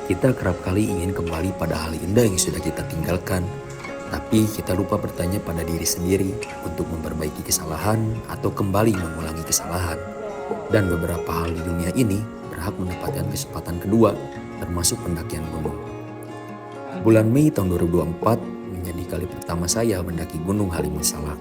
Kita kerap kali ingin kembali pada hal indah yang sudah kita tinggalkan, tapi kita lupa bertanya pada diri sendiri untuk memperbaiki kesalahan atau kembali mengulangi kesalahan. Dan beberapa hal di dunia ini berhak mendapatkan kesempatan kedua, termasuk pendakian gunung. Bulan Mei tahun 2024 menjadi kali pertama saya mendaki Gunung Halimun Salak.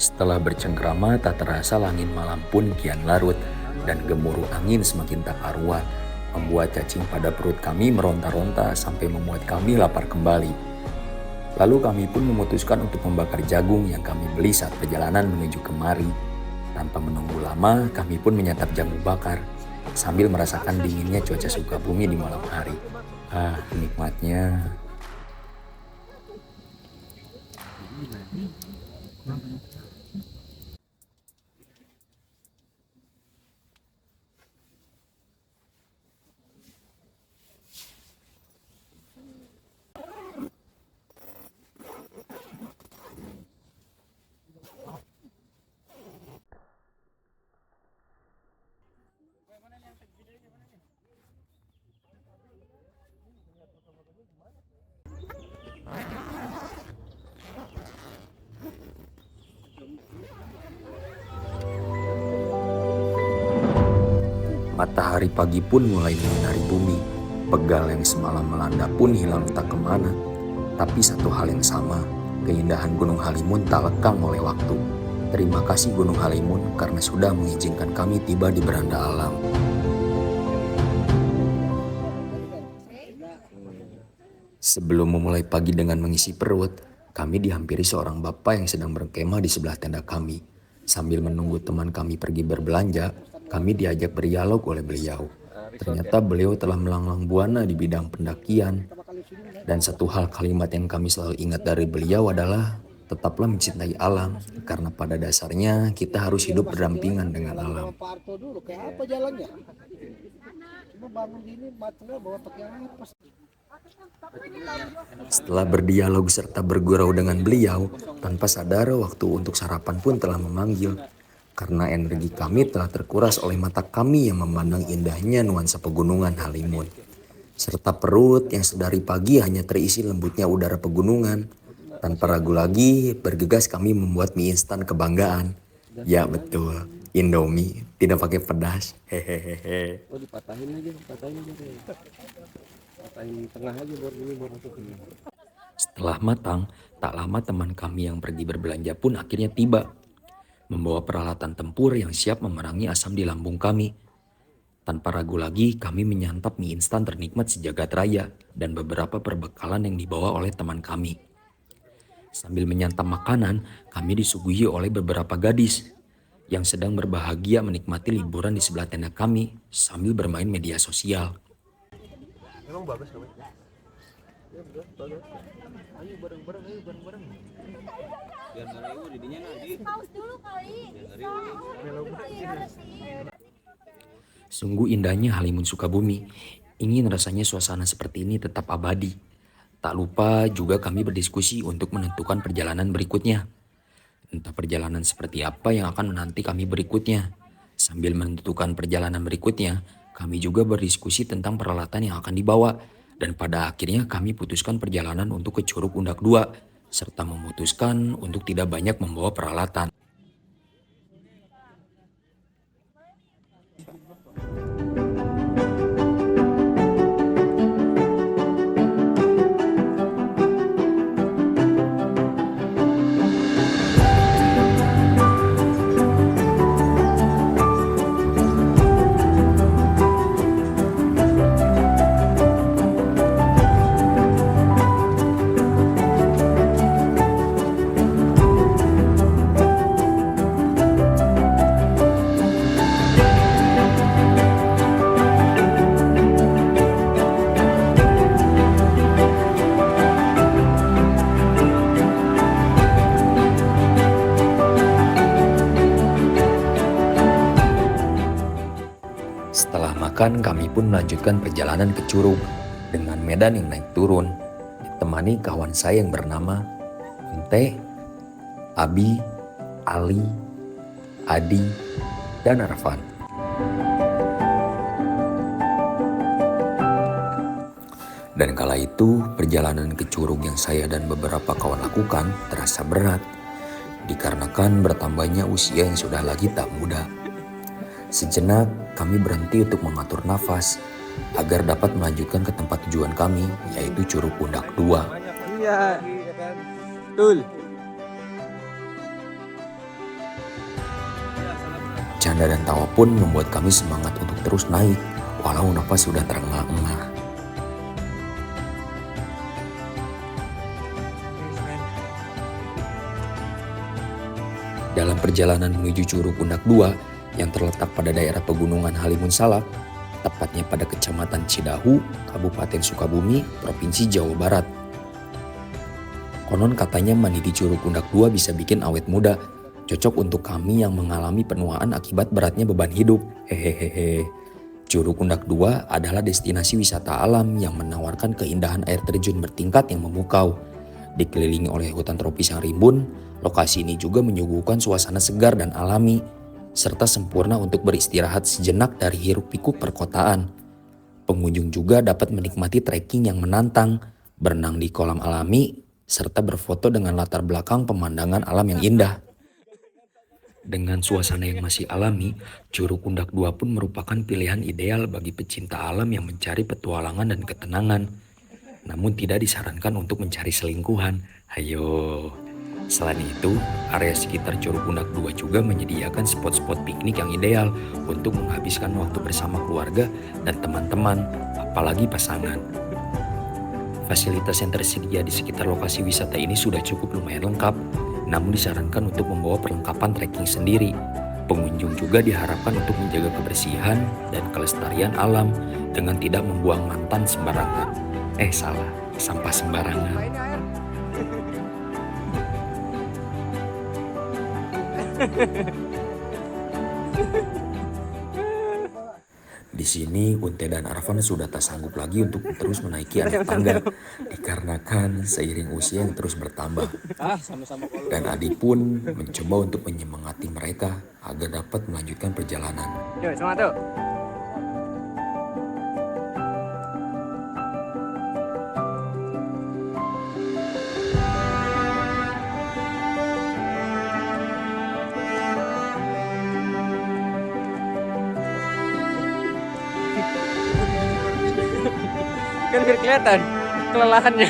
Setelah bercengkrama, tak terasa langit malam pun kian larut dan gemuruh angin semakin tak karuan, membuat cacing pada perut kami meronta-ronta sampai membuat kami lapar kembali. Lalu kami pun memutuskan untuk membakar jagung yang kami beli saat perjalanan menuju kemari. Tanpa menunggu lama, kami pun menyantap jagung bakar sambil merasakan dinginnya cuaca Sukabumi di malam hari. Nikmatnya. Matahari pagi pun mulai menyinari bumi. Pegal yang semalam melanda pun hilang entah kemana. Tapi satu hal yang sama, keindahan Gunung Halimun tak lekang oleh waktu. Terima kasih Gunung Halimun karena sudah mengizinkan kami tiba di beranda alam. Sebelum memulai pagi dengan mengisi perut, kami dihampiri seorang bapak yang sedang berkemah di sebelah tenda kami. Sambil menunggu teman kami pergi berbelanja, kami diajak berdialog oleh beliau. Ternyata beliau telah melanglang buana di bidang pendakian. Dan satu hal kalimat yang kami selalu ingat dari beliau adalah tetaplah mencintai alam, karena pada dasarnya kita harus hidup berdampingan dengan alam. Setelah berdialog serta bergurau dengan beliau, tanpa sadar waktu untuk sarapan pun telah memanggil. Karena energi kami telah terkuras oleh mata kami yang memandang indahnya nuansa pegunungan Halimun. Serta perut yang sedari pagi hanya terisi lembutnya udara pegunungan. Tanpa ragu lagi, bergegas kami membuat mie instan kebanggaan. Ya betul, Indomie, tidak pakai pedas. Hehehe. Oh dipatahin aja. Patahin tengah aja baru masukin. Setelah matang, tak lama teman kami yang pergi berbelanja pun akhirnya tiba. Membawa peralatan tempur yang siap memerangi asam di lambung kami. Tanpa ragu lagi, kami menyantap mie instan ternikmat sejagat raya dan beberapa perbekalan yang dibawa oleh teman kami. Sambil menyantap makanan, kami disuguhi oleh beberapa gadis yang sedang berbahagia menikmati liburan di sebelah tenda kami sambil bermain media sosial. Emang bagus kamu? Ya bagus. Ayo bareng-bareng. Biar ngariu didinya nanti. Paus dulu kali. Sungguh indahnya Halimun Sukabumi. Ingin rasanya suasana seperti ini tetap abadi. Tak lupa juga kami berdiskusi untuk menentukan perjalanan berikutnya. Entah perjalanan seperti apa yang akan menanti kami berikutnya. Sambil menentukan perjalanan berikutnya, kami juga berdiskusi tentang peralatan yang akan dibawa. Dan pada akhirnya kami putuskan perjalanan untuk ke Curug Undak 2. Serta memutuskan untuk tidak banyak membawa peralatan. Dikarenakan kami pun melanjutkan perjalanan ke Curug dengan medan yang naik turun, ditemani kawan saya yang bernama Unte, Abi, Ali, Adi, dan Arfan. Dan kala itu perjalanan ke Curug yang saya dan beberapa kawan lakukan terasa berat, dikarenakan bertambahnya usia yang sudah lagi tak muda. Sejenak kami berhenti untuk mengatur nafas agar dapat melanjutkan ke tempat tujuan kami, yaitu Curug Pundak 2. Iya, betul. Canda dan tawa pun membuat kami semangat untuk terus naik, walau nafas sudah terengah-engah. Dalam perjalanan menuju Curug Pundak 2 yang terletak pada daerah pegunungan Halimun Salak, tepatnya pada Kecamatan Cidahu, Kabupaten Sukabumi, Provinsi Jawa Barat. Konon katanya mandi di Curug Pundak 2 bisa bikin awet muda, cocok untuk kami yang mengalami penuaan akibat beratnya beban hidup. Hehehe. Curug Pundak 2 adalah destinasi wisata alam yang menawarkan keindahan air terjun bertingkat yang memukau. Dikelilingi oleh hutan tropis yang rimbun, lokasi ini juga menyuguhkan suasana segar dan alami, serta sempurna untuk beristirahat sejenak dari hiruk-pikuk perkotaan. Pengunjung juga dapat menikmati trekking yang menantang, berenang di kolam alami, serta berfoto dengan latar belakang pemandangan alam yang indah. Dengan suasana yang masih alami, Curug Pundak 2 pun merupakan pilihan ideal bagi pecinta alam yang mencari petualangan dan ketenangan. Namun tidak disarankan untuk mencari selingkuhan. Hayo. Selain itu, area sekitar Curug Pundak 2 juga menyediakan spot-spot piknik yang ideal untuk menghabiskan waktu bersama keluarga dan teman-teman, apalagi pasangan. Fasilitas yang tersedia di sekitar lokasi wisata ini sudah cukup lumayan lengkap, namun disarankan untuk membawa perlengkapan trekking sendiri. Pengunjung juga diharapkan untuk menjaga kebersihan dan kelestarian alam dengan tidak membuang mantan sembarangan. Sampah sembarangan. Di sini Unte dan Arfan sudah tak sanggup lagi untuk terus menaiki anak tangga, dikarenakan seiring usia yang terus bertambah. Dan Adi pun mencoba untuk menyemangati mereka agar dapat melanjutkan perjalanan. Yuk, semangat tuh. Kan biar kelihatan kelelahannya.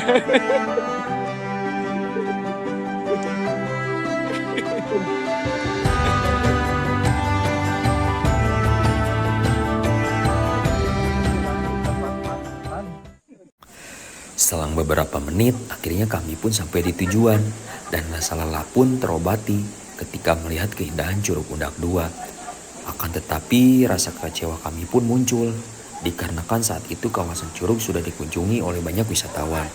Selang beberapa menit, akhirnya kami pun sampai di tujuan dan rasa lelah pun terobati ketika melihat keindahan Curug Pundak 2. Akan tetapi rasa kecewa kami pun muncul, dikarenakan saat itu kawasan Curug sudah dikunjungi oleh banyak wisatawan.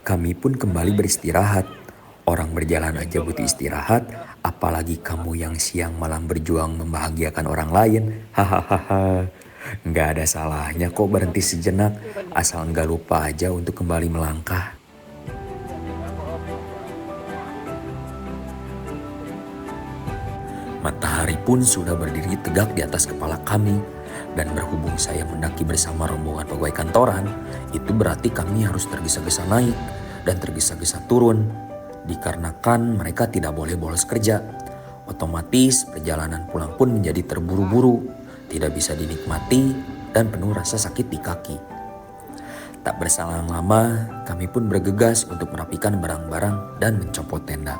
Kami pun kembali beristirahat. Orang berjalan aja butuh istirahat, apalagi kamu yang siang malam berjuang membahagiakan orang lain. Hahaha. Nggak ada salahnya kok berhenti sejenak, asal nggak lupa aja untuk kembali melangkah. Matahari pun sudah berdiri tegak di atas kepala kami. Dan berhubung saya mendaki bersama rombongan pegawai kantoran, itu berarti kami harus tergesa-gesa naik dan tergesa-gesa turun. Dikarenakan mereka tidak boleh bolos kerja. Otomatis perjalanan pulang pun menjadi terburu-buru, tidak bisa dinikmati dan penuh rasa sakit di kaki. Tak berselang lama, kami pun bergegas untuk merapikan barang-barang dan mencopot tenda.